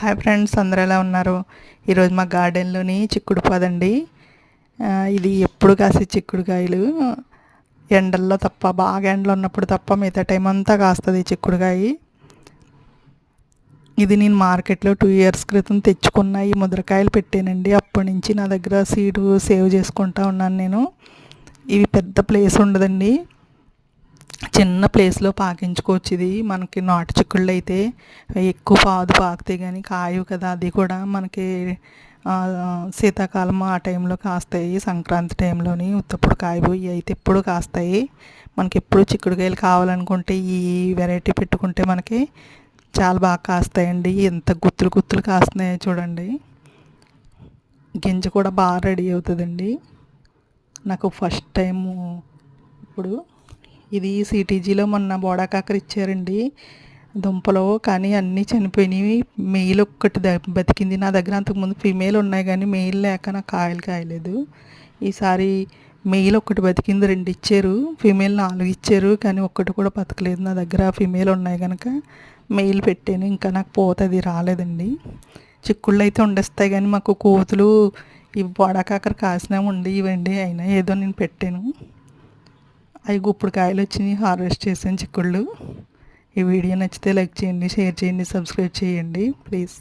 Hi friends, అందరూ ఎలా ఉన్నారు? ఈరోజు మా గార్డెన్లోని చిక్కుడు పదండి. ఇది ఎప్పుడు కాసే చిక్కుడుకాయలు. ఎండల్లో తప్ప, బాగా ఎండలు ఉన్నప్పుడు తప్ప మిగతా టైం అంతా కాస్తుంది చిక్కుడుకాయ. ఇది నేను మార్కెట్లో 2 ఇయర్స్ క్రితం తెచ్చుకున్న ఈ ముద్రకాయలు పెట్టానండి. అప్పటి నుంచి నా దగ్గర సీడు సేవ్ చేసుకుంటా ఉన్నాను నేను. ఇవి పెద్ద ప్లేస్ ఉండదండి, చిన్న ప్లేస్లో పాకించుకోవచ్చు. ఇది మనకి నాటు చిక్కుళ్ళు అయితే ఎక్కువ పాకుతాయి కానీ కాయవు కదా. అది కూడా మనకి శీతాకాలం ఆ టైంలో కాస్తాయి, సంక్రాంతి టైంలోని ఉత్తప్పుడు కాయబోయి అయితే ఎప్పుడు కాస్తాయి. మనకి ఎప్పుడు చిక్కుడుకాయలు కావాలనుకుంటే ఈ వెరైటీ పెట్టుకుంటే మనకి చాలా బాగా కాస్తాయండి. ఎంత గుత్తులు గుత్తులు కాస్తున్నాయో చూడండి. గింజ కూడా బాగా రెడీ అవుతుందండి. నాకు ఫస్ట్ టైము ఇప్పుడు ఇది సిటీజీలో మొన్న బోడాకాకర ఇచ్చారండి దుంపలో, కానీ అన్నీ చనిపోయినాయి. మెయిల్ ఒక్కటి బతికింది. నా దగ్గర అంతకుముందు ఫీమేల్ ఉన్నాయి కానీ మెయిల్ లేక నాకు కాయలు కాయలేదు. ఈసారి మెయిల్ ఒక్కటి బతికింది, 2 ఇచ్చారు. ఫీమేల్ 4 ఇచ్చారు కానీ ఒక్కటి కూడా బతకలేదు. నా దగ్గర ఫీమేల్ ఉన్నాయి కనుక మెయిల్ పెట్టాను. ఇంకా నాకు పోతుంది రాలేదండి. చిక్కుళ్ళు అయితే ఉండేస్తాయి కానీ మాకు కోతులు ఇవి బోడాకాకర కాసినా ఉండి ఇవ్వండి. అయినా ఏదో నేను పెట్టాను. అవి గుప్పుడు కాయలు వచ్చినాయి, హార్వెస్ట్ చేసాను చిక్కుళ్ళు. ఈ వీడియో నచ్చితే లైక్ చేయండి, షేర్ చేయండి, సబ్స్క్రైబ్ చేయండి ప్లీజ్.